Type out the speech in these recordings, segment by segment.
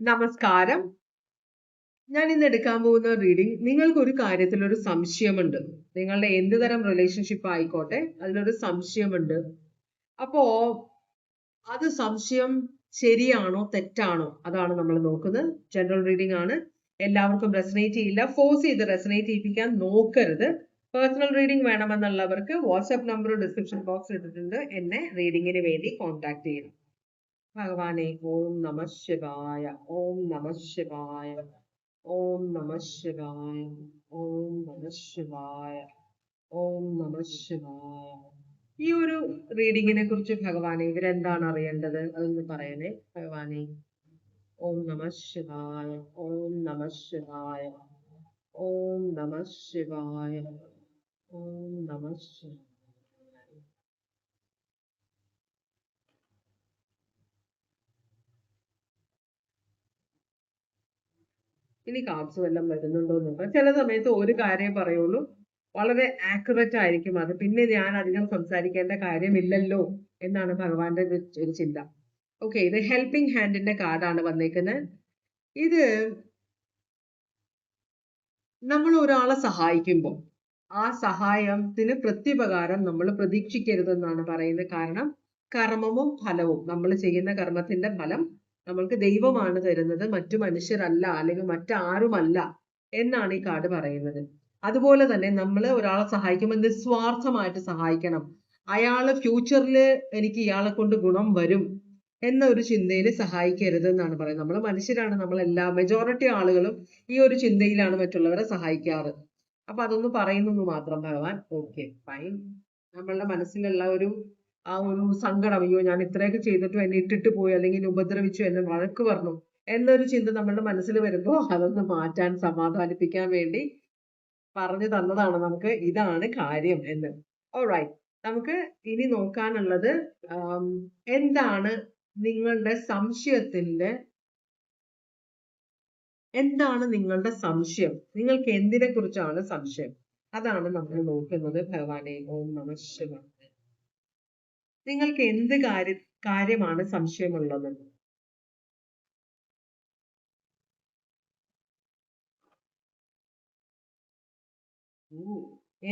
നമസ്കാരം. ഞാൻ ഇന്ന് എടുക്കാൻ പോകുന്ന റീഡിംഗ് നിങ്ങൾക്ക് ഒരു കാര്യത്തിൽ ഒരു സംശയമുണ്ട്. നിങ്ങളുടെ എന്ത് തരം റിലേഷൻഷിപ്പ് ആയിക്കോട്ടെ, അതിലൊരു സംശയമുണ്ട്. അപ്പോ അത് സംശയം ശരിയാണോ തെറ്റാണോ അതാണ് നമ്മൾ നോക്കുന്നത്. ജനറൽ റീഡിംഗ് ആണ്. എല്ലാവർക്കും റെസനേറ്റ് ചെയ്യില്ല. ഫോഴ്സ് ചെയ്ത് റെസനേറ്റ് ചെയ്യിപ്പിക്കാൻ നോക്കരുത്. പേഴ്സണൽ റീഡിംഗ് വേണമെന്നുള്ളവർക്ക് വാട്സ്ആപ്പ് നമ്പർ ഡിസ്ക്രിപ്ഷൻ ബോക്സിൽ ഇട്ടിട്ടുണ്ട്. എന്നെ റീഡിങ്ങിന് വേണ്ടി കോൺടാക്ട് ചെയ്യണം. ഭഗവാനെ ഓം നമ ശിവായ, ഓം നമ ശിവായ, ഓം നമ ശിവായ, ഓം നമ ശിവായ, ഓം നമ ശിവായ. ഈ ഒരു റീഡിങ്ങിനെ കുറിച്ച് ഭഗവാനെ ഇവരെന്താണ് അറിയേണ്ടത് അതൊന്ന് പറയണേ ഭഗവാനെ. ഓം നമ ശിവായ, ഓം നമ ശിവായ, ഓം നമ ശിവായ, ഓം നമ ശിവായ. ഇനി കാർഡ്സ് വല്ലതും വരുന്നുണ്ടോ എന്ന് നോക്കാം. ചില സമയത്ത് ഒരു കാര്യം പറയുള്ളൂ, വളരെ ആക്യുറേറ്റ് ആയിരിക്കും അത്. പിന്നെ ഞാൻ അധികം സംസാരിക്കേണ്ട കാര്യമില്ലല്ലോ എന്നാണ് ഭഗവാന്റെ ഒരു ചിന്ത. ഓക്കെ, ഇത് ഹെൽപ്പിംഗ് ഹാൻഡിന്റെ കാർഡാണ് വന്നേക്കുന്നത്. ഇത് നമ്മൾ ഒരാളെ സഹായിക്കുമ്പോൾ ആ സഹായത്തിന് പ്രത്യുപകാരം നമ്മൾ പ്രതീക്ഷിക്കരുതെന്നാണ് പറയുന്നത്. കാരണം കർമ്മവും ഫലവും, നമ്മൾ ചെയ്യുന്ന കർമ്മത്തിന്റെ ഫലം നമ്മൾക്ക് ദൈവമാണ് തരുന്നത്, മറ്റു മനുഷ്യരല്ല, അല്ലെങ്കിൽ മറ്റാരുമല്ല എന്നാണ് ഈ കാർഡ് പറയുന്നത്. അതുപോലെ തന്നെ നമ്മൾ ഒരാളെ സഹായിക്കുമ്പോൾ നിസ്വാർത്ഥമായിട്ട് സഹായിക്കണം. അയാള് ഫ്യൂച്ചറിൽ എനിക്ക് ഇയാളെ കൊണ്ട് ഗുണം വരും എന്ന ഒരു ചിന്തയിൽ സഹായിക്കരുത് എന്നാണ് പറയുന്നത്. നമ്മൾ മനുഷ്യരാണ്, നമ്മളെല്ലാ മെജോറിറ്റി ആളുകളും ഈ ഒരു ചിന്തയിലാണ് മറ്റുള്ളവരെ സഹായിക്കാറ്. അപ്പൊ അതൊന്ന് പറയുന്നു മാത്രം ഭഗവാൻ. Okay, fine. നമ്മളുടെ മനസ്സിലുള്ള ആ ഒരു സങ്കടം, അയ്യോ ഞാൻ ഇത്രയൊക്കെ ചെയ്തിട്ടും എന്നെ ഇട്ടിട്ട് പോയി, അല്ലെങ്കിൽ ഉപദ്രവിച്ചു, എന്നെ വഴക്ക് പറഞ്ഞു എന്നൊരു ചിന്ത നമ്മളുടെ മനസ്സിൽ വരുമ്പോൾ അതൊന്ന് മാറ്റാൻ, സമാധാനിപ്പിക്കാൻ വേണ്ടി പറഞ്ഞു തന്നതാണ് നമുക്ക് ഇതാണ് കാര്യം എന്ന്. ഓൾറൈറ്റ്, നമുക്ക് ഇനി നോക്കാനുള്ളത് എന്താണ് നിങ്ങളുടെ സംശയത്തിന്റെ, എന്താണ് നിങ്ങളുടെ സംശയം, നിങ്ങൾക്ക് എന്തിനെ കുറിച്ചാണ് സംശയം, അതാണ് നമ്മൾ നോക്കുന്നത്. ഭഗവാനെ ഓം നമ ശിവായ. നിങ്ങൾക്ക് എന്ത് കാര്യമാണ് സംശയമുള്ളത്?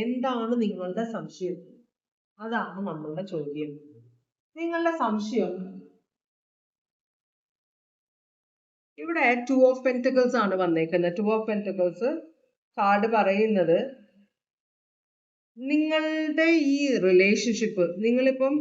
എന്താണ് നിങ്ങളുടെ സംശയം? അതാണ് നമ്മളുടെ ചോദ്യം. നിങ്ങളുടെ സംശയം ഇവിടെ 2 ഓഫ് പെന്റക്കിൾസ് ആണ് വന്നേക്കുന്നത്. 2 ഓഫ് പെന്റക്കിൾസ് കാർഡ് പറയുന്നത് നിങ്ങളുടെ ഈ റിലേഷൻഷിപ്പ്, നിങ്ങളിപ്പം